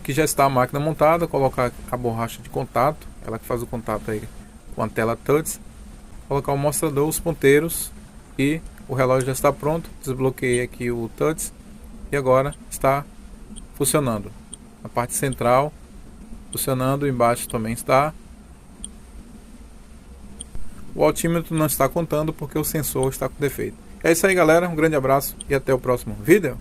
Aqui já está a máquina montada, colocar a borracha de contato, ela que faz o contato aí com a tela touch, colocar o mostrador, os ponteiros e o relógio já está pronto. Desbloqueei aqui o touch e agora está funcionando. A parte central funcionando, embaixo também está. O altímetro não está contando porque o sensor está com defeito. É isso aí, galera, um grande abraço e até o próximo vídeo.